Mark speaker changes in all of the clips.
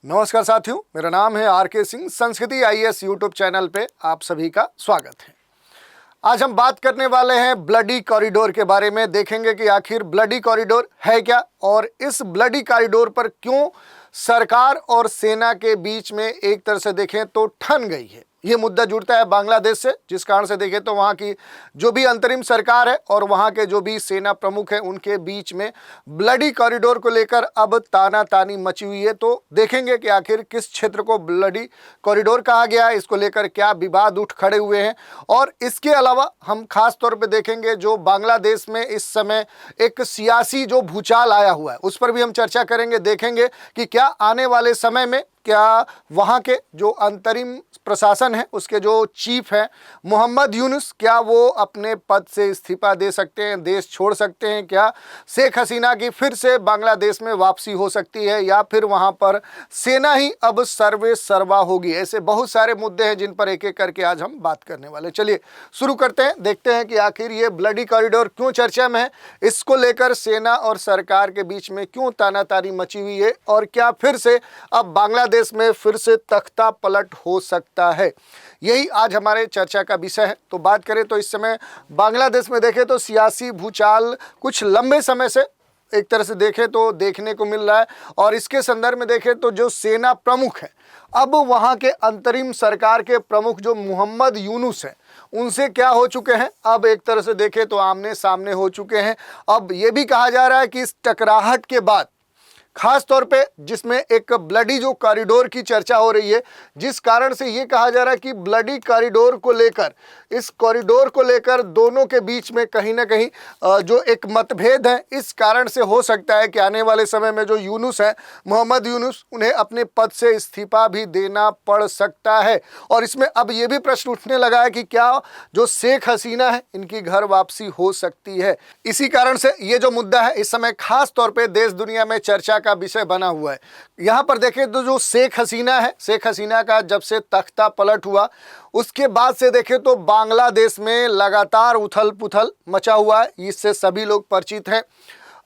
Speaker 1: नमस्कार साथियों, मेरा नाम है आर.के. सिंह। संस्कृति आईएएस यूट्यूब चैनल पे आप सभी का स्वागत है। आज हम बात करने वाले हैं ब्लडी कॉरिडोर के बारे में। देखेंगे कि आखिर ब्लडी कॉरिडोर है क्या और इस ब्लडी कॉरिडोर पर क्यों सरकार और सेना के बीच में एक तरह से देखें तो ठन गई है। ये मुद्दा जुड़ता है बांग्लादेश से, जिस कारण से देखें तो वहाँ की जो भी अंतरिम सरकार है और वहाँ के जो भी सेना प्रमुख है उनके बीच में ब्लडी कॉरिडोर को लेकर अब तानातानी मची हुई है। तो देखेंगे कि आखिर किस क्षेत्र को ब्लडी कॉरिडोर कहा गया है, इसको लेकर क्या विवाद उठ खड़े हुए हैं। और इसके अलावा हम खास तौर पे देखेंगे जो बांग्लादेश में इस समय एक सियासी जो भूचाल आया हुआ है उस पर भी हम चर्चा करेंगे। देखेंगे कि क्या आने वाले समय में क्या वहाँ के जो अंतरिम प्रशासन है उसके जो चीफ हैं मोहम्मद यूनुस, क्या वो अपने पद से इस्तीफा दे सकते हैं, देश छोड़ सकते हैं? क्या शेख हसीना की फिर से बांग्लादेश में वापसी हो सकती है या फिर वहाँ पर सेना ही अब सर्वे सर्वा होगी? ऐसे बहुत सारे मुद्दे हैं जिन पर एक एक करके आज हम बात करने वाले। चलिए शुरू करते हैं, देखते हैं कि आखिर ये ब्लडी कॉरिडोर क्यों चर्चा में है, इसको लेकर सेना और सरकार के बीच में क्यों तानातानी मची हुई है और क्या फिर से अब बांग्लादेश में फिर से तख्ता पलट हो सकता है। यही आज हमारे चर्चा का विषय है। तो बात करें तो इस समय बांग्लादेश में देखें तो सियासी भूचाल कुछ लंबे समय से एक तरह से देखें तो देखने को मिल रहा है और इसके संदर्भ में देखें तो जो सेना प्रमुख है, अब वहाँ के अंतरिम सरकार के प्रमुख जो मोहम्मद यूनुस हैं उनसे क्या हो चुके हैं, अब एक तरह से देखें तो आमने सामने हो चुके हैं। अब ये भी कहा जा रहा है कि इस टकराहट के बाद खास तौर पे जिसमें एक ब्लडी जो कॉरिडोर की चर्चा हो रही है, जिस कारण से ये कहा जा रहा है कि ब्लडी कॉरिडोर को लेकर, इस कॉरिडोर को लेकर दोनों के बीच में कहीं ना कहीं जो एक मतभेद है, इस कारण से हो सकता है कि आने वाले समय में जो यूनुस है मोहम्मद यूनुस, उन्हें अपने पद से इस्तीफा भी देना पड़ सकता है। और इसमें अब ये भी प्रश्न उठने लगा है कि क्या जो शेख हसीना है इनकी घर वापसी हो सकती है। इसी कारण से ये जो मुद्दा है इस समय खास तौर पर देश दुनिया में चर्चा का विषय बना हुआ है। यहाँ पर देखें तो जो शेख हसीना है, शेख हसीना का जब से तख्ता पलट हुआ उसके बाद से देखें तो बांग्लादेश में लगातार उथल पुथल मचा हुआ है, इससे सभी लोग परिचित हैं।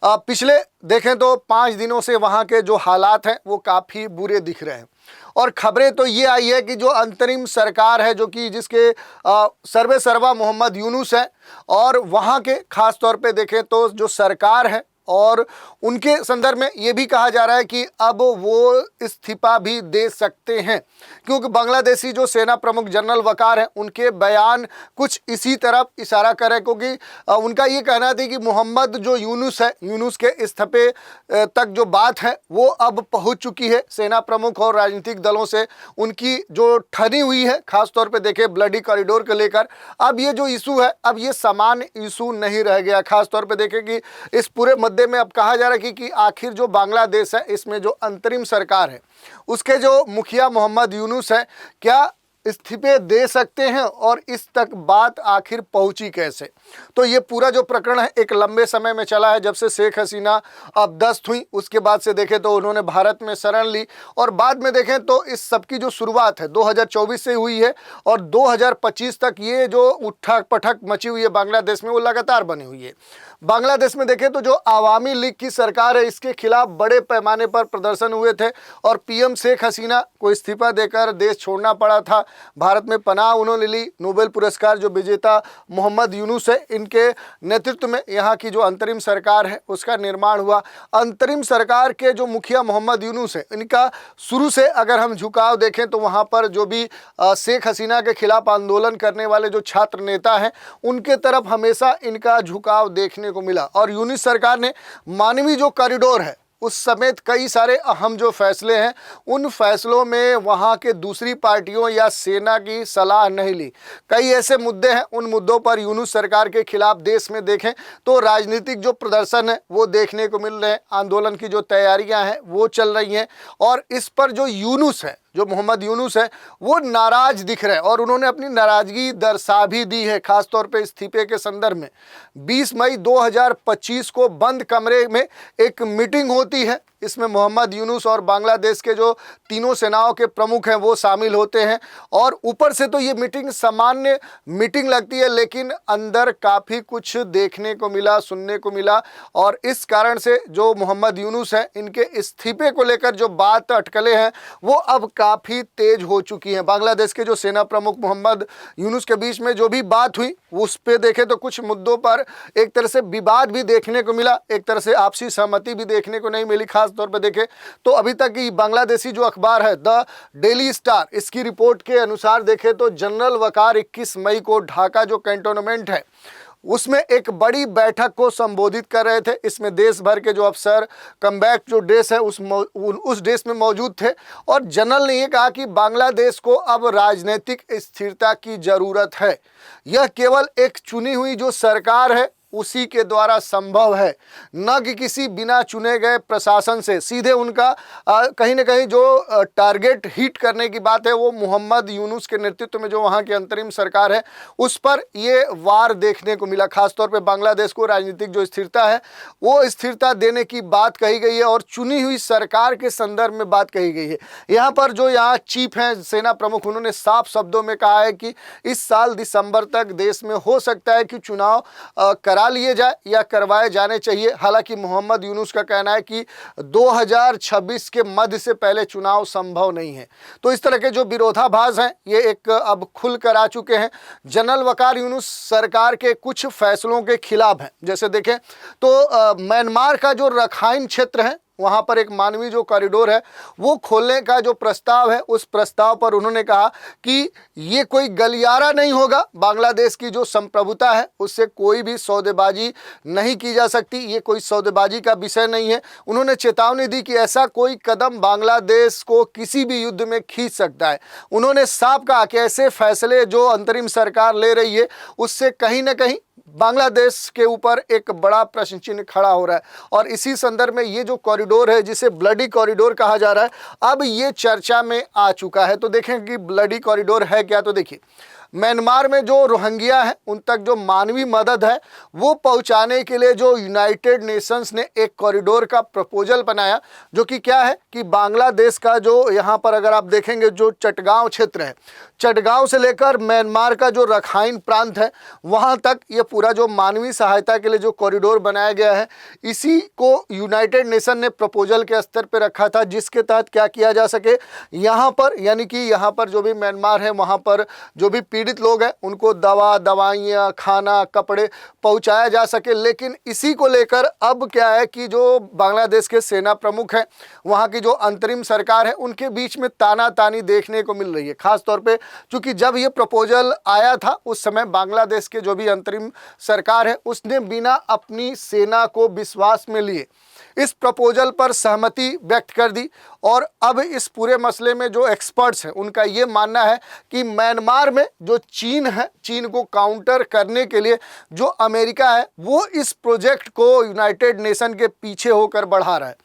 Speaker 1: पिछले देखें तो 5 दिनों से वहाँ के जो हालात हैं वो काफ़ी बुरे दिख रहे हैं और खबरें तो ये आई है कि जो अंतरिम सरकार है जो कि जिसके सर्वे सर्वा मोहम्मद यूनुस है और वहाँ के खास तौर पे देखें तो जो सरकार है और उनके संदर्भ में ये भी कहा जा रहा है कि अब वो इस्तीफा भी दे सकते हैं, क्योंकि बांग्लादेशी जो सेना प्रमुख जनरल वकार हैं उनके बयान कुछ इसी तरफ इशारा करें, क्योंकि उनका ये कहना था कि मोहम्मद जो यूनुस है, यूनुस के इस्तीफे तक जो बात है वो अब पहुंच चुकी है। सेना प्रमुख और राजनीतिक दलों से उनकी जो ठनी हुई है, खासतौर पर देखें ब्लडी कॉरिडोर को लेकर, अब ये जो इशू है अब ये सामान्य इशू नहीं रह गया। खासतौर पर देखें कि इस पूरे में अब कहा जा रहा है कि आखिर जो बांग्लादेश है इसमें जो अंतरिम सरकार है उसके जो मुखिया मोहम्मद यूनुस है क्या इस्तीफे दे सकते हैं और इस तक बात आखिर पहुंची कैसे। तो ये पूरा जो प्रकरण है एक लंबे समय में चला है, जब से शेख हसीना अपदस्थ हुई उसके बाद से देखें तो उन्होंने भारत में शरण ली और बाद में देखें तो इस सब की जो शुरुआत है 2024 से हुई है और 2025 तक ये जो उठक पटक मची हुई है बांग्लादेश में वो लगातार बनी हुई है। बांग्लादेश में देखें तो जो आवामी लीग की सरकार है इसके खिलाफ बड़े पैमाने पर प्रदर्शन हुए थे और पीएम शेख हसीना को इस्तीफा देकर देश छोड़ना पड़ा था। भारत में पनाह उन्होंने ली। नोबेल पुरस्कार जो विजेता मोहम्मद यूनुस है इनके नेतृत्व में यहाँ की जो अंतरिम सरकार है उसका निर्माण हुआ। अंतरिम सरकार के जो मुखिया मोहम्मद यूनुस है इनका शुरू से अगर हम झुकाव देखें तो वहाँ पर जो भी शेख हसीना के खिलाफ आंदोलन करने वाले जो छात्र नेता हैं उनके तरफ हमेशा इनका झुकाव देखने को मिला और यूनुस सरकार ने मानवीय जो कॉरिडोर है उस समेत कई सारे अहम जो फैसले हैं उन फैसलों में वहाँ के दूसरी पार्टियों या सेना की सलाह नहीं ली। कई ऐसे मुद्दे हैं, उन मुद्दों पर यूनुस सरकार के खिलाफ देश में देखें तो राजनीतिक जो प्रदर्शन है वो देखने को मिल रहे हैं, आंदोलन की जो तैयारियां हैं वो चल रही हैं और इस पर जो यूनुस है, जो मोहम्मद यूनुस है वो नाराज दिख रहे हैं और उन्होंने अपनी नाराजगी दर्शा भी दी है। खासतौर पे इस्तीफे के संदर्भ में 20 मई 2025 को बंद कमरे में एक मीटिंग होती है इसमें मोहम्मद यूनुस और बांग्लादेश के जो तीनों सेनाओं के प्रमुख हैं वो शामिल होते हैं। और ऊपर से तो ये मीटिंग सामान्य मीटिंग लगती है, लेकिन अंदर काफ़ी कुछ देखने को मिला, सुनने को मिला। और इस कारण से जो मोहम्मद यूनुस हैं, इनके इस्तीफे को लेकर जो बात अटकलें हैं वो अब काफ़ी तेज हो चुकी हैं। बांग्लादेश के जो सेना प्रमुख मोहम्मद यूनुस के बीच में जो भी बात हुई उस पे देखें तो कुछ मुद्दों पर एक तरह से विवाद भी देखने को मिला, एक तरह से आपसी सहमति भी देखने को नहीं मिली। खास तौर पर देखें तो अभी तक की बांग्लादेशी जो अखबार है द डेली स्टार, इसकी रिपोर्ट के अनुसार देखें तो जनरल वकार 21 मई को ढाका जो कैंटोनमेंट है उसमें एक बड़ी बैठक को संबोधित कर रहे थे। इसमें देश भर के जो अफसर कमबैक जो देश है उस देश में मौजूद थे। और जनरल ने ये कहा कि बांग्लादेश को अब राजनीतिक स्थिरता की ज़रूरत है। यह केवल एक चुनी हुई जो सरकार है उसी के द्वारा संभव है, न कि किसी बिना चुने गए प्रशासन से। सीधे उनका कहीं ना कहीं जो टारगेट हिट करने की बात है वो मोहम्मद यूनुस के नेतृत्व में जो वहाँ की अंतरिम सरकार है उस पर ये वार देखने को मिला। खासतौर पे बांग्लादेश को राजनीतिक जो स्थिरता है वो स्थिरता देने की बात कही गई है और चुनी हुई सरकार के संदर्भ में बात कही गई है। यहाँ पर जो यहाँ चीफ हैं सेना प्रमुख, उन्होंने साफ शब्दों में कहा है कि इस साल दिसंबर तक देश में हो सकता है कि चुनाव करा लिए जाए या करवाए जाने चाहिए। हालांकि मोहम्मद यूनुस का कहना है कि 2026 के मध्य से पहले चुनाव संभव नहीं है। तो इस तरह के जो विरोधाभास हैं ये एक अब खुल कर आ चुके हैं। जनरल वकार यूनुस सरकार के कुछ फैसलों के खिलाफ हैं। जैसे देखें तो म्यांमार का जो रखाइन क्षेत्र है वहाँ पर एक मानवीय जो कॉरिडोर है वो खोलने का जो प्रस्ताव है उस प्रस्ताव पर उन्होंने कहा कि ये कोई गलियारा नहीं होगा। बांग्लादेश की जो संप्रभुता है उससे कोई भी सौदेबाजी नहीं की जा सकती, ये कोई सौदेबाजी का विषय नहीं है। उन्होंने चेतावनी दी कि ऐसा कोई कदम बांग्लादेश को किसी भी युद्ध में खींच सकता है। उन्होंने साफ कहा कि ऐसे फैसले जो अंतरिम सरकार ले रही है उससे कहीं ना कहीं बांग्लादेश के ऊपर एक बड़ा प्रश्न चिन्ह खड़ा हो रहा है। और इसी संदर्भ में ये जो कॉरिडोर है जिसे ब्लडी कॉरिडोर कहा जा रहा है अब ये चर्चा में आ चुका है। तो देखें कि ब्लडी कॉरिडोर है क्या। तो देखिए म्यांमार में जो रोहिंग्या हैं उन तक जो मानवीय मदद है वो पहुंचाने के लिए जो यूनाइटेड नेशंस ने एक कॉरिडोर का प्रपोजल बनाया, जो कि क्या है कि बांग्लादेश का जो यहाँ पर अगर आप देखेंगे जो चटगांव क्षेत्र है, चटगांव से लेकर म्यांमार का जो रखाइन प्रांत है वहाँ तक ये पूरा जो मानवीय सहायता के लिए जो कॉरिडोर बनाया गया है इसी को यूनाइटेड नेशन ने प्रपोजल के स्तर पर रखा था, जिसके तहत क्या किया जा सके यहाँ पर, यानी कि यहाँ पर जो भी म्यांमार है वहाँ पर जो भी पीड़ित लोग हैं उनको दवाइयाँ, खाना, कपड़े पहुंचाया जा सके। लेकिन इसी को लेकर अब क्या है कि जो बांग्लादेश के सेना प्रमुख हैं, वहाँ की जो अंतरिम सरकार है, उनके बीच में तानातानी देखने को मिल रही है। खास तौर पे चूंकि जब ये प्रपोजल आया था उस समय बांग्लादेश के जो भी अंतरिम सरकार है उसने बिना अपनी सेना को विश्वास में लिए इस प्रपोजल पर सहमति व्यक्त कर दी। और अब इस पूरे मसले में जो एक्सपर्ट्स हैं उनका ये मानना है कि म्यांमार में जो चीन है, चीन को काउंटर करने के लिए जो अमेरिका है वो इस प्रोजेक्ट को यूनाइटेड नेशन के पीछे होकर बढ़ा रहा है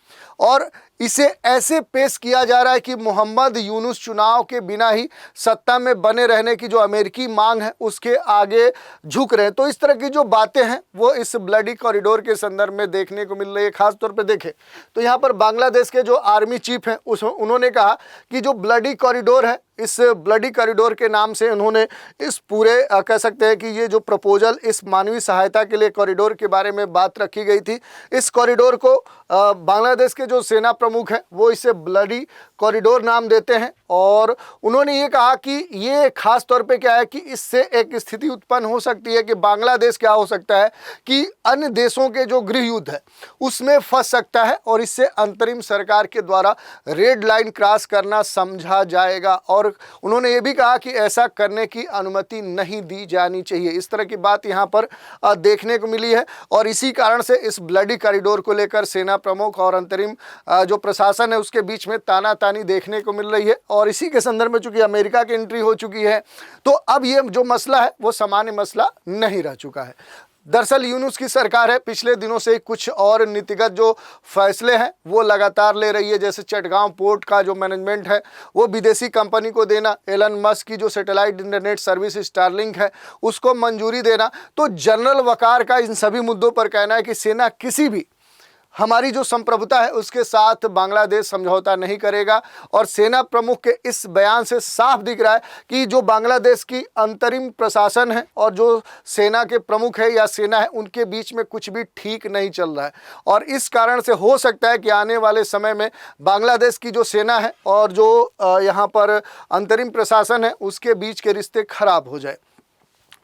Speaker 1: और इसे ऐसे पेश किया जा रहा है कि मोहम्मद यूनुस चुनाव के बिना ही सत्ता में बने रहने की जो अमेरिकी मांग है उसके आगे झुक रहे हैं। तो इस तरह की जो बातें हैं वो इस ब्लडी कॉरिडोर के संदर्भ में देखने को मिल रही है। खास तौर पे देखें तो यहाँ पर बांग्लादेश के जो आर्मी चीफ हैं उन्होंने कहा कि जो ब्लडी कॉरिडोर है, इस ब्लडी कॉरिडोर के नाम से उन्होंने इस पूरे कह सकते हैं कि ये जो प्रपोजल इस मानवीय सहायता के लिए कॉरिडोर के बारे में बात रखी गई थी, इस कॉरिडोर को बांग्लादेश के जो सेना प्रमुख हैं वो इसे ब्लडी कॉरिडोर नाम देते हैं। और उन्होंने ये कहा कि ये खास तौर पे क्या है कि इससे एक स्थिति उत्पन्न हो सकती है कि बांग्लादेश क्या हो सकता है कि अन्य देशों के जो गृह युद्ध है उसमें फंस सकता है और इससे अंतरिम सरकार के द्वारा रेड लाइन क्रॉस करना समझा जाएगा। और उन्होंने ये भी कहा कि ऐसा करने की अनुमति नहीं दी जानी चाहिए। इस तरह की बात यहाँ पर देखने को मिली है और इसी कारण से इस ब्लडी कॉरिडोर को लेकर सेना प्रमुख और अंतरिम जो प्रशासन है उसके बीच में तानातानी देखने को मिल रही है। और इसी के संदर्भ में चूंकि अमेरिका की एंट्री हो चुकी है तो अब ये जो मसला है वो सामान्य मसला नहीं रह चुका है। दरअसल यूनुस की सरकार है पिछले दिनों से कुछ और नीतिगत जो फैसले हैं वो लगातार ले रही है। जैसे चटगांव पोर्ट का जो मैनेजमेंट है वो विदेशी कंपनी को देना, एलन मस्क की जो सैटेलाइट इंटरनेट सर्विस स्टारलिंक है उसको मंजूरी देना। तो जनरल वकार का इन सभी मुद्दों पर कहना है कि सेना किसी भी हमारी जो संप्रभुता है उसके साथ बांग्लादेश समझौता नहीं करेगा। और सेना प्रमुख के इस बयान से साफ दिख रहा है कि जो बांग्लादेश की अंतरिम प्रशासन है और जो सेना के प्रमुख है या सेना है, उनके बीच में कुछ भी ठीक नहीं चल रहा है। और इस कारण से हो सकता है कि आने वाले समय में बांग्लादेश की जो सेना है और जो यहाँ पर अंतरिम प्रशासन है उसके बीच के रिश्ते खराब हो जाए।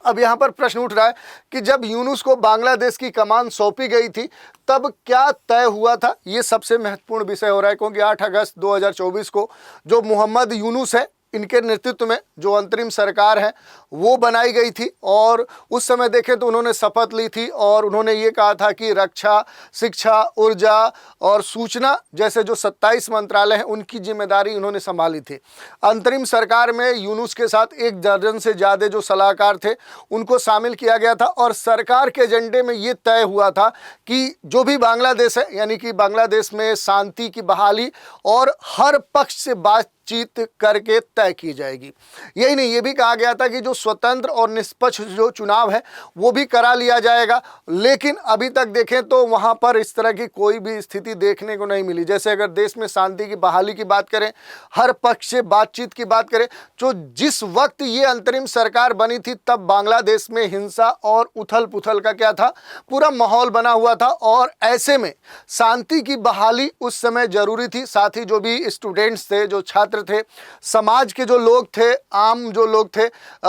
Speaker 1: अब यहाँ पर प्रश्न उठ रहा है कि जब यूनुस को बांग्लादेश की कमान सौंपी गई थी तब क्या तय हुआ था, ये सबसे महत्वपूर्ण विषय हो रहा है। क्योंकि 8 अगस्त 2024 को जो मोहम्मद यूनुस है, इनके नेतृत्व में जो अंतरिम सरकार है वो बनाई गई थी। और उस समय देखें तो उन्होंने शपथ ली थी और उन्होंने ये कहा था कि रक्षा, शिक्षा, ऊर्जा और सूचना जैसे जो 27 मंत्रालय हैं उनकी जिम्मेदारी उन्होंने संभाली थी। अंतरिम सरकार में यूनुस के साथ 1 दर्जन से ज़्यादा जो सलाहकार थे उनको शामिल किया गया था। और सरकार के एजेंडे में ये तय हुआ था कि जो भी बांग्लादेश है, यानी कि बांग्लादेश में शांति की बहाली और हर पक्ष से बातचीत करके तय की जाएगी। यही नहीं, ये भी कहा गया था कि जो स्वतंत्र और निष्पक्ष जो चुनाव है वो भी करा लिया जाएगा। लेकिन अभी तक देखें तो वहां पर इस तरह की कोई भी स्थिति देखने को नहीं मिली। जैसे अगर देश में शांति की बहाली की बात करें, हर पक्ष से बातचीत की बात करें, तो जिस वक्त ये अंतरिम सरकार बनी थी तब बांग्लादेश में हिंसा और उथल पुथल का क्या था, पूरा माहौल बना हुआ था। और ऐसे में शांति की बहाली उस समय जरूरी थी। साथ ही जो भी स्टूडेंट्स थे, जो छात्र थे, समाज के जो लोग थे, आम जो लोग थे,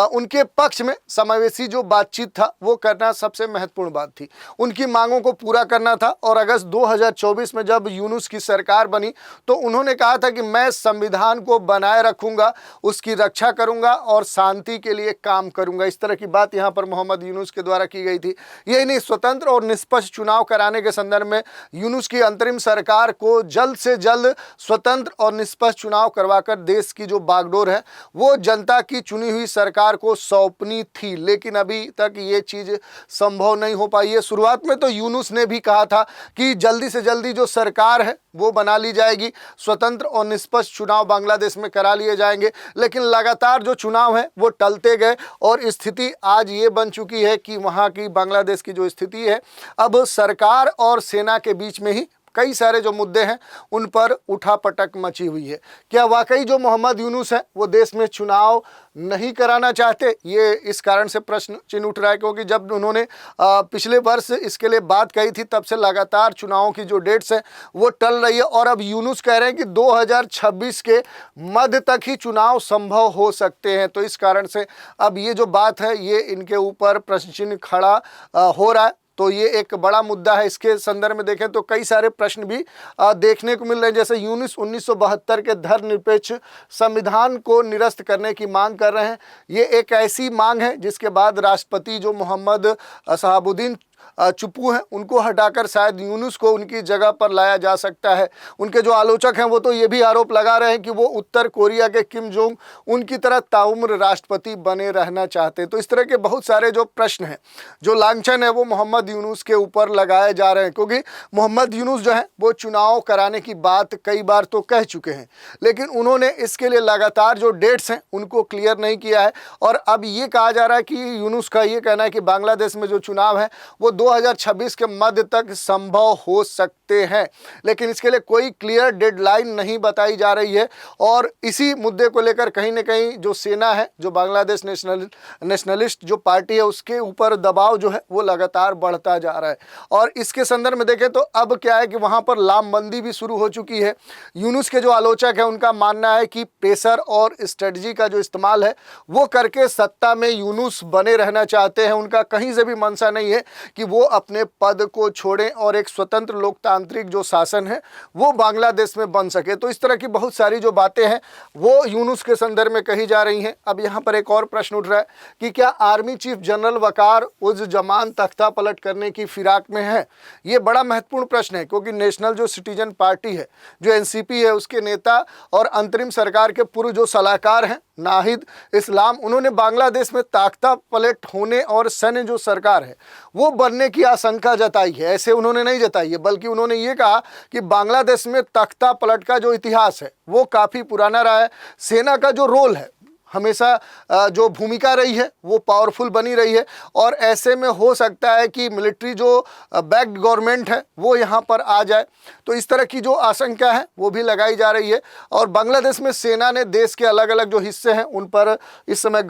Speaker 1: उनके पक्ष में समावेशी जो बातचीत था वो करना सबसे महत्वपूर्ण बात थी। उनकी मांगों को पूरा करना था। और अगस्त 2024 में जब यूनुस की सरकार बनी तो उन्होंने कहा था कि मैं संविधान को बनाए रखूंगा, उसकी रक्षा करूंगा और शांति के लिए काम करूंगा। इस तरह की बात यहां पर मोहम्मद यूनुस के द्वारा की गई थी। यही नहीं, स्वतंत्र और निष्पक्ष चुनाव कराने के संदर्भ में यूनुस की अंतरिम सरकार को जल्द से जल्द स्वतंत्र और निष्पक्ष चुनाव करवाकर देश की जो बागडोर है वो जनता की चुनी हुई सरकार को सौंपनी थी। लेकिन अभी तक ये चीज संभव नहीं हो पाई है। शुरुआत में तो यूनुस ने भी कहा था कि जल्दी से जल्दी जो सरकार है वो बना ली जाएगी, स्वतंत्र और निष्पक्ष चुनाव बांग्लादेश में करा लिए जाएंगे। लेकिन लगातार जो चुनाव है वो टलते गए और स्थिति आज ये बन चुकी है कि वहाँ की बांग्लादेश की जो स्थिति है अब सरकार और सेना के बीच में ही कई सारे जो मुद्दे हैं उन पर उठापटक मची हुई है। क्या वाकई जो मोहम्मद यूनुस है वो देश में चुनाव नहीं कराना चाहते, ये इस कारण से प्रश्न चिन्ह उठ रहा है। क्योंकि जब उन्होंने पिछले वर्ष इसके लिए बात कही थी तब से लगातार चुनावों की जो डेट्स हैं वो टल रही है। और अब यूनुस कह रहे हैं कि 2026 के मध्य तक ही चुनाव संभव हो सकते हैं। तो इस कारण से अब ये जो बात है ये इनके ऊपर प्रश्न चिन्ह खड़ा हो रहा है। तो ये एक बड़ा मुद्दा है। इसके संदर्भ में देखें तो कई सारे प्रश्न भी देखने को मिल रहे हैं। जैसे यूनुस 1972 के धर्मनिरपेक्ष संविधान को निरस्त करने की मांग कर रहे हैं। ये एक ऐसी मांग है जिसके बाद राष्ट्रपति जो मोहम्मद शहाबुद्दीन चुप्पू हैं उनको हटाकर शायद यूनुस को उनकी जगह पर लाया जा सकता है। उनके जो आलोचक हैं वो तो ये भी आरोप लगा रहे हैं कि वो उत्तर कोरिया के किम जोंग उनकी तरह ताउम्र राष्ट्रपति बने रहना चाहते हैं। तो इस तरह के बहुत सारे जो प्रश्न हैं, जो लांछन है वो मोहम्मद यूनुस के ऊपर लगाए जा रहे हैं। क्योंकि मोहम्मद यूनुस जो है वो चुनाव कराने की बात कई बार तो कह चुके हैं, लेकिन उन्होंने इसके लिए लगातार जो डेट्स हैं उनको क्लियर नहीं किया है। और अब ये कहा जा रहा है कि यूनुस का ये कहना है कि बांग्लादेश में जो चुनाव है वो 2026 के मध्य तक संभव हो सकते हैं। लेकिन इसके लिए कोई क्लियर डेडलाइन नहीं बताई जा रही है। और इसी मुद्दे को लेकर कहीं ना कहीं जो सेना है, जो बांग्लादेश नेशनलिस्ट जो पार्टी है, उसके ऊपर दबाव जो है वो लगातार बढ़ता जा रहा है। और इसके संदर्भ में देखें तो अब क्या है कि वहाँ पर लामबंदी भी शुरू हो चुकी है। यूनुस के जो आलोचक है उनका मानना है कि पेसर और स्ट्रेटजी का जो इस्तेमाल है वो करके सत्ता में यूनुस बने रहना चाहते हैं। उनका कहीं से भी मंशा नहीं है कि वो अपने पद को छोड़ें और एक स्वतंत्र लोकतांत्रिक जो शासन है वो बांग्लादेश में बन सके। तो इस तरह की बहुत सारी जो बातें हैं वो यूनुस के संदर्भ में कही जा रही हैं। अब यहाँ पर एक और प्रश्न उठ रहा है कि क्या आर्मी चीफ जनरल वकार उज जमान तख्ता पलट करने की फिराक में है। ये बड़ा महत्वपूर्ण प्रश्न है क्योंकि नेशनल जो सिटीजन पार्टी है, जो एनसीपी है, उसके नेता और अंतरिम सरकार के पूर्व जो सलाहकार हैं नाहिद इस्लाम, उन्होंने बांग्लादेश में तख्ता पलट होने और सैन्य जो सरकार है वो बनने की आशंका जताई है। ऐसे उन्होंने नहीं जताई है, बल्कि उन्होंने ये कहा कि बांग्लादेश में तख्ता पलट का जो इतिहास है वो काफ़ी पुराना रहा है। सेना का जो रोल है हमेशा जो भूमिका रही है वो पावरफुल बनी रही है, और ऐसे में हो सकता है कि मिलिट्री जो बैक्ड गवर्नमेंट है वो यहाँ पर आ जाए। तो इस तरह की जो आशंका है वो भी लगाई जा रही है। और बांग्लादेश में सेना ने देश के अलग अलग जो हिस्से हैं उन पर इस समय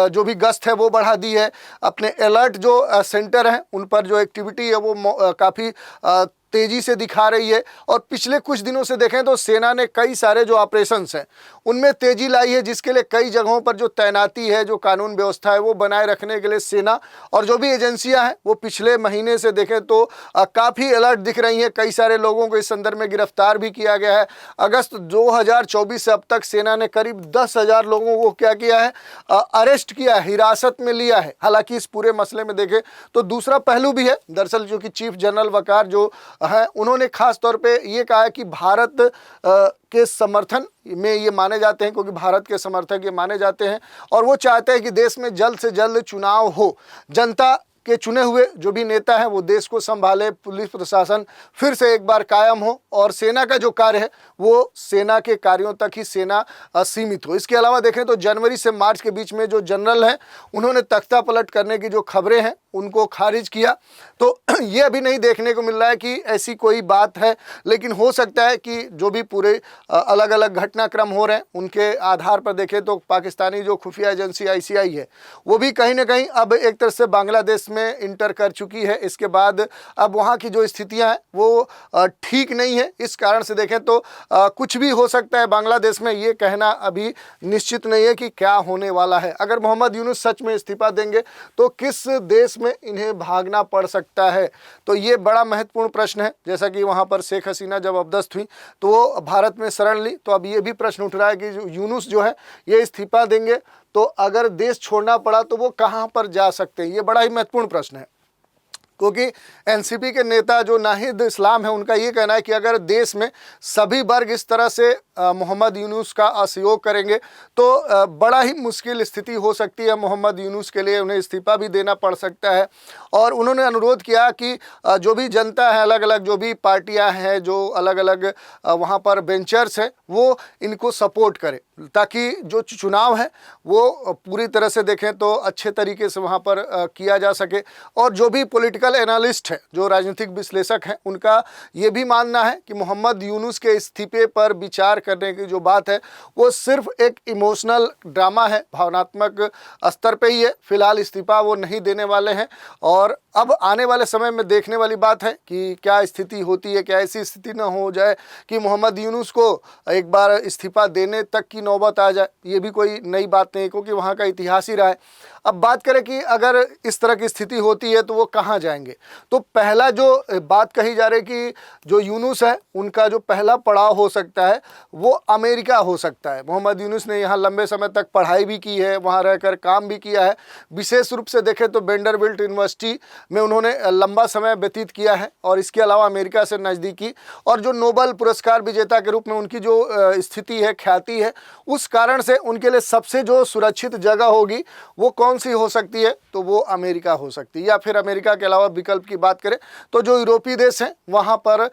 Speaker 1: जो भी गश्त है वो बढ़ा दी है। अपने अलर्ट जो सेंटर हैं उन पर जो एक्टिविटी है वो काफ़ी तेजी से दिखा रही है। और पिछले कुछ दिनों से देखें तो सेना ने कई सारे जो ऑपरेशंस हैं उनमें तेजी लाई है, जिसके लिए कई जगहों पर जो तैनाती है, जो कानून व्यवस्था है वो बनाए रखने के लिए सेना और जो भी एजेंसियां हैं वो पिछले महीने से देखें तो काफ़ी अलर्ट दिख रही हैं। कई सारे लोगों को इस संदर्भ में गिरफ्तार भी किया गया है। अगस्त 2024 से अब तक सेना ने करीब 10,000 लोगों को क्या किया है, अरेस्ट किया है, हिरासत में लिया है। हालांकि इस पूरे मसले में देखें तो दूसरा पहलू भी है। दरअसल जो कि चीफ जनरल वकार जो है उन्होंने खास तौर पे ये कहा है कि भारत के समर्थन में ये माने जाते हैं, क्योंकि भारत के समर्थक ये माने जाते हैं, और वो चाहते हैं कि देश में जल्द से जल्द चुनाव हो, जनता के चुने हुए जो भी नेता हैं वो देश को संभाले, पुलिस प्रशासन फिर से एक बार कायम हो, और सेना का जो कार्य है वो सेना के कार्यों तक ही सेना सीमित हो। इसके अलावा देखें तो जनवरी से मार्च के बीच में जो जनरल हैं उन्होंने तख्ता पलट करने की जो खबरें हैं उनको खारिज किया। तो ये अभी नहीं देखने को मिल रहा है कि ऐसी कोई बात है, लेकिन हो सकता है कि जो भी पूरे अलग अलग घटनाक्रम हो रहे हैं उनके आधार पर देखें तो पाकिस्तानी जो खुफिया एजेंसी ICI है वो भी कहीं ना कहीं अब एक तरह से बांग्लादेश में इंटर कर चुकी है। इसके बाद अब वहाँ की जो स्थितियाँ हैं वो ठीक नहीं है। इस कारण से देखें तो कुछ भी हो सकता है बांग्लादेश में, ये कहना अभी निश्चित नहीं है कि क्या होने वाला है। अगर मोहम्मद यूनुस सच में इस्तीफा देंगे तो किस देश में इन्हें भागना पड़ सकता है, तो ये बड़ा महत्वपूर्ण प्रश्न है। जैसा कि वहाँ पर शेख हसीना जब अपदस्थ हुई तो वो भारत में शरण ली, तो अब ये भी प्रश्न उठ रहा है कि यूनुस जो है ये इस्तीफा देंगे तो अगर देश छोड़ना पड़ा तो वो कहाँ पर जा सकते हैं, ये बड़ा ही महत्वपूर्ण प्रश्न है। क्योंकि एनसीपी के नेता जो नाहिद इस्लाम है उनका ये कहना है कि अगर देश में सभी वर्ग इस तरह से मोहम्मद यूनुस का असहयोग करेंगे तो बड़ा ही मुश्किल स्थिति हो सकती है मोहम्मद यूनुस के लिए, उन्हें इस्तीफा भी देना पड़ सकता है। और उन्होंने अनुरोध किया कि जो भी जनता है, अलग अलग जो भी पार्टियां हैं, जो अलग अलग वहाँ पर वेंचर्स हैं, वो इनको सपोर्ट करें ताकि जो चुनाव है वो पूरी तरह से देखें तो अच्छे तरीके से वहाँ पर किया जा सके। और जो भी पॉलिटिकल एनालिस्ट है, जो राजनीतिक विश्लेषक हैं, उनका ये भी मानना है कि मोहम्मद यूनुस के इस्तीफे पर विचार करने की जो बात है वो सिर्फ एक इमोशनल ड्रामा है, भावनात्मक स्तर पे ही है। फिलहाल इस्तीफा वो नहीं देने वाले हैं और अब आने वाले समय में देखने वाली बात है कि क्या स्थिति होती है, क्या ऐसी स्थिति न हो जाए कि मोहम्मद यूनुस को एक बार इस्तीफा देने तक की नौबत आ जाए। ये भी कोई नई बात नहीं, क्योंकि वहाँ का इतिहास ही रहा है। अब बात करें कि अगर इस तरह की स्थिति होती है तो वो कहाँ जाएंगे, तो पहला जो बात कही जा रही है कि जो यूनुस है उनका जो पहला पड़ाव हो सकता है वो अमेरिका हो सकता है। मोहम्मद यूनुस ने यहाँ लंबे समय तक पढ़ाई भी की है, वहाँ रहकर काम भी किया है। विशेष रूप से देखें तो वेंडरबिल्ट यूनिवर्सिटी में उन्होंने लंबा समय व्यतीत किया है, और इसके अलावा अमेरिका से नज़दीकी और जो नोबेल पुरस्कार विजेता के रूप में उनकी जो स्थिति है, ख्याति है, उस कारण से उनके लिए सबसे जो सुरक्षित जगह होगी वो कौन सी हो सकती है, तो वो अमेरिका हो सकती है। या फिर अमेरिका के अलावा विकल्प की बात करें तो जो यूरोपीय देश हैं वहाँ पर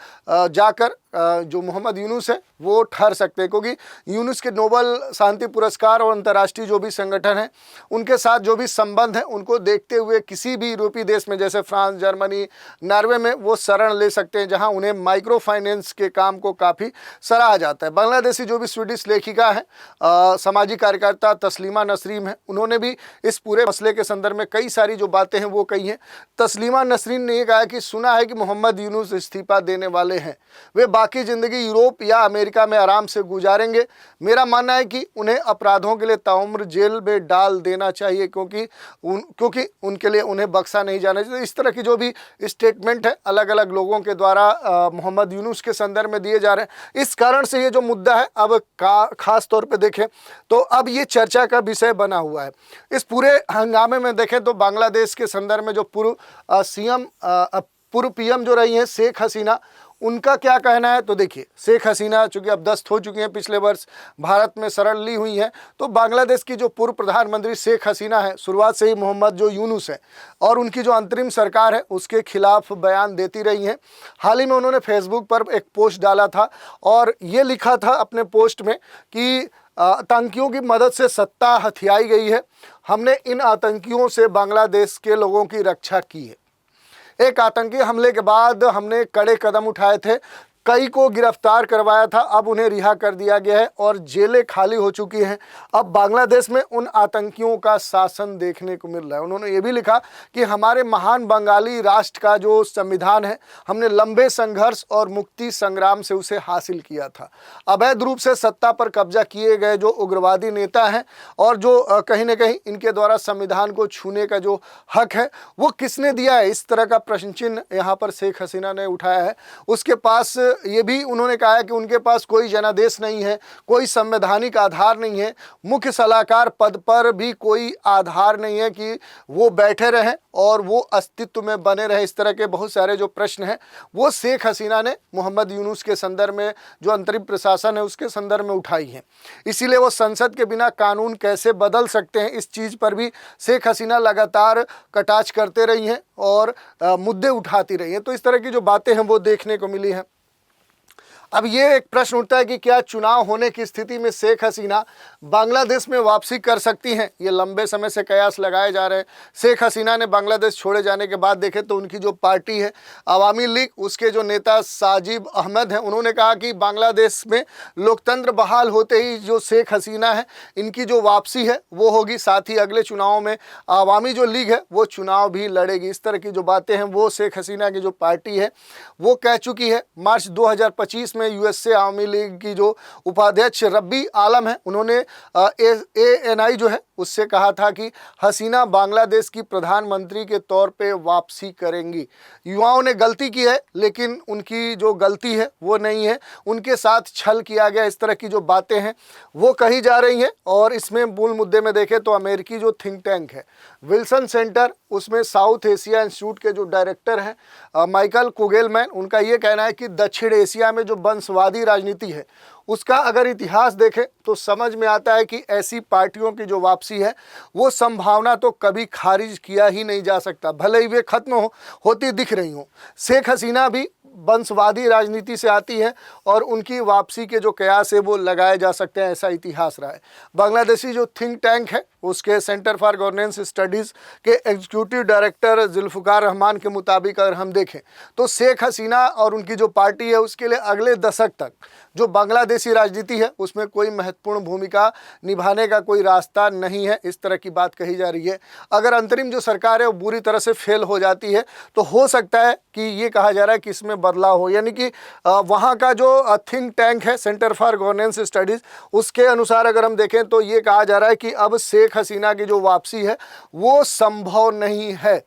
Speaker 1: जाकर जो मोहम्मद यूनुस है वो ठहर सकते हैं, क्योंकि यूनुस के नोबेल शांति पुरस्कार और अंतर्राष्ट्रीय जो भी संगठन हैं उनके साथ जो भी संबंध है उनको देखते हुए किसी भी यूरोपीय देश में जैसे फ्रांस, जर्मनी, नॉर्वे में वो शरण ले सकते हैं, जहां उन्हें माइक्रो फाइनेंस के काम को काफ़ी सराहा जाता है। बांग्लादेशी जो भी स्वीडिश लेखिका है, सामाजिक कार्यकर्ता तस्लीमा नसरीन है, उन्होंने भी इस पूरे मसले के संदर्भ में कई सारी जो बातें हैं वो कही हैं। तस्लीमा नसरीन ने ये कहा कि सुना है कि मोहम्मद यूनुस इस्तीफा देने वाले हैं, वे बाकी ज़िंदगी यूरोप या अमेरिका में आराम से गुजारेंगे। मेरा मानना है कि उन्हें अपराधों के लिए ताउम्र जेल में डाल देना चाहिए, क्योंकि उनके लिए उन्हें बख्शा नहीं जाना चाहिए। इस तरह की जो भी स्टेटमेंट है अलग अलग लोगों के द्वारा मोहम्मद यूनुस के संदर्भ में दिए जा रहे हैं। इस कारण से ये जो मुद्दा है अब खास तौर पे देखें तो अब ये चर्चा का विषय बना हुआ है। इस पूरे हंगामे में देखें तो बांग्लादेश के संदर्भ में जो पूर्व PM जो रही हैं शेख हसीना, उनका क्या कहना है, तो देखिए शेख हसीना चूँकि अब 10 हो चुकी हैं, पिछले वर्ष भारत में शरण ली हुई हैं, तो बांग्लादेश की जो पूर्व प्रधानमंत्री शेख हसीना है शुरुआत से ही मोहम्मद जो यूनुस है और उनकी जो अंतरिम सरकार है उसके खिलाफ बयान देती रही हैं। हाल ही में उन्होंने फेसबुक पर एक पोस्ट डाला था और ये लिखा था अपने पोस्ट में कि आतंकियों की मदद से सत्ता हथियाई गई है। हमने इन आतंकियों से बांग्लादेश के लोगों की रक्षा की है। एक आतंकी हमले के बाद हमने कड़े कदम उठाए थे, कई को गिरफ्तार करवाया था, अब उन्हें रिहा कर दिया गया है और जेलें खाली हो चुकी हैं। अब बांग्लादेश में उन आतंकियों का शासन देखने को मिल रहा है। उन्होंने ये भी लिखा कि हमारे महान बंगाली राष्ट्र का जो संविधान है, हमने लंबे संघर्ष और मुक्ति संग्राम से उसे हासिल किया था। अवैध रूप से सत्ता पर कब्जा किए गए जो उग्रवादी नेता हैं और जो कहीं ना कहीं इनके द्वारा संविधान को छूने का जो हक है वो किसने दिया है, इस तरह का प्रश्न चिन्ह यहाँ पर शेख हसीना ने उठाया है। उसके पास ये भी उन्होंने कहा है कि उनके पास कोई जनादेश नहीं है, कोई संवैधानिक आधार नहीं है, मुख्य सलाहकार पद पर भी कोई आधार नहीं है कि वो बैठे रहें और वो अस्तित्व में बने रहे। इस तरह के बहुत सारे जो प्रश्न हैं वो शेख हसीना ने मोहम्मद यूनुस के संदर्भ में, जो अंतरिम प्रशासन है उसके संदर्भ में उठाई है। इसीलिए वो संसद के बिना कानून कैसे बदल सकते हैं, इस चीज़ पर भी शेख हसीना लगातार कटाक्ष करते रही हैं और मुद्दे उठाती रही हैं। तो इस तरह की जो बातें हैं वो देखने को मिली हैं। अब ये एक प्रश्न उठता है कि क्या चुनाव होने की स्थिति में शेख हसीना बांग्लादेश में वापसी कर सकती हैं। ये लंबे समय से कयास लगाए जा रहे हैं। शेख हसीना ने बांग्लादेश छोड़े जाने के बाद देखें तो उनकी जो पार्टी है अवामी लीग, उसके जो नेता साजिब अहमद हैं, उन्होंने कहा कि बांग्लादेश में लोकतंत्र बहाल होते ही जो शेख हसीना है इनकी जो वापसी है वो होगी। साथ ही अगले चुनावों में अवामी जो लीग है वो चुनाव भी लड़ेगी। इस तरह की जो बातें हैं वो शेख हसीना की जो पार्टी है वो कह चुकी है। मार्च 2025 में यूएसए आवामी लीग की जो उपाध्यक्ष रब्बी आलम है, उन्होंने ANI जो है उससे कहा था कि हसीना बांग्लादेश की प्रधानमंत्री के तौर पे वापसी करेंगी। युवाओं ने गलती की है लेकिन उनकी जो गलती है वो नहीं है, उनके साथ छल किया गया। इस तरह की जो बातें हैं वो कही जा रही हैं। और इसमें मूल मुद्दे में देखें तो अमेरिकी जो थिंक टैंक है विल्सन सेंटर, उसमें साउथ एशिया इंस्टीट्यूट के जो डायरेक्टर हैं माइकल कुगेलमैन, उनका ये कहना है कि दक्षिण एशिया में जो वंशवादी राजनीति है उसका अगर इतिहास देखें तो समझ में आता है कि ऐसी पार्टियों की जो वापसी है वो संभावना तो कभी खारिज किया ही नहीं जा सकता, भले ही वे खत्म होती दिख रही हों। शेख हसीना भी वंशवादी राजनीति से आती है और उनकी वापसी के जो कयास है वो लगाए जा सकते हैं, ऐसा इतिहास रहा है। बांग्लादेशी जो थिंक टैंक है उसके सेंटर फॉर गवर्नेंस स्टडीज़ के एग्जीक्यूटिव डायरेक्टर जुल्फ़िकार रहमान के मुताबिक अगर हम देखें तो शेख हसीना और उनकी जो पार्टी है उसके लिए अगले दशक तक जो बांग्लादेशी राजनीति है उसमें कोई महत्वपूर्ण भूमिका निभाने का कोई रास्ता नहीं है। इस तरह की बात कही जा रही है। अगर अंतरिम जो सरकार है वो बुरी तरह से फेल हो जाती है तो हो सकता है कि ये कहा जा रहा है कि इसमें बदलाव हो, यानी कि वहाँ का जो थिंक टैंक है सेंटर फॉर गवर्नेंस स्टडीज़, उसके अनुसार अगर हम देखें तो ये कहा जा रहा है कि अब शेख हसीना की जो वापसी है वो संभव नहीं है।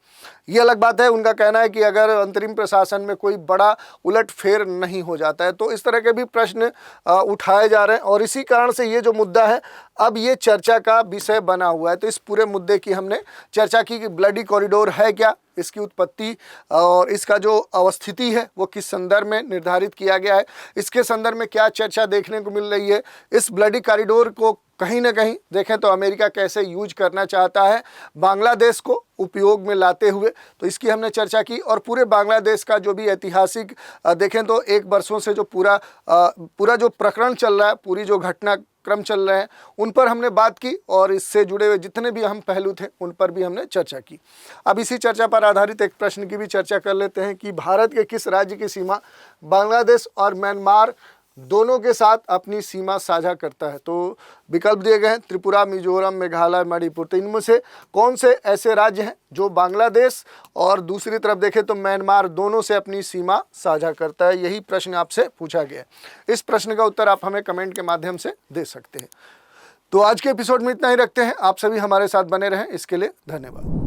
Speaker 1: ये अलग बात है, उनका कहना है कि अगर अंतरिम प्रशासन में कोई बड़ा उलटफेर नहीं हो जाता है। तो इस तरह के भी प्रश्न उठाए जा रहे हैं और इसी कारण से ये जो मुद्दा है अब ये चर्चा का विषय बना हुआ है। तो इस पूरे मुद्दे की हमने चर्चा की कि ब्लडी कॉरिडोर है क्या, इसकी उत्पत्ति और इसका जो अवस्थिति है वो किस संदर्भ में निर्धारित किया गया है, इसके संदर्भ में क्या चर्चा देखने को मिल रही है। इस ब्लडी कॉरिडोर को कहीं ना कहीं देखें तो अमेरिका कैसे यूज करना चाहता है बांग्लादेश को उपयोग में लाते हुए, तो इसकी हमने चर्चा की। और पूरे बांग्लादेश का जो भी ऐतिहासिक देखें तो एक वर्षों से जो पूरा जो प्रकरण चल रहा है, पूरी जो घटनाक्रम चल रहे हैं उन पर हमने बात की और इससे जुड़े हुए जितने भी अहम पहलू थे उन पर भी हमने चर्चा की। अब इसी चर्चा पर आधारित एक प्रश्न की भी चर्चा कर लेते हैं कि भारत के किस राज्य की सीमा बांग्लादेश और म्यांमार दोनों के साथ अपनी सीमा साझा करता है। तो विकल्प दिए गए हैं त्रिपुरा, मिजोरम, मेघालय, मणिपुर। तो इनमें से कौन से ऐसे राज्य हैं जो बांग्लादेश और दूसरी तरफ देखें तो म्यांमार दोनों से अपनी सीमा साझा करता है, यही प्रश्न आपसे पूछा गया है। इस प्रश्न का उत्तर आप हमें कमेंट के माध्यम से दे सकते हैं। तो आज के एपिसोड में इतना ही रखते हैं। आप सभी हमारे साथ बने रहें, इसके लिए धन्यवाद।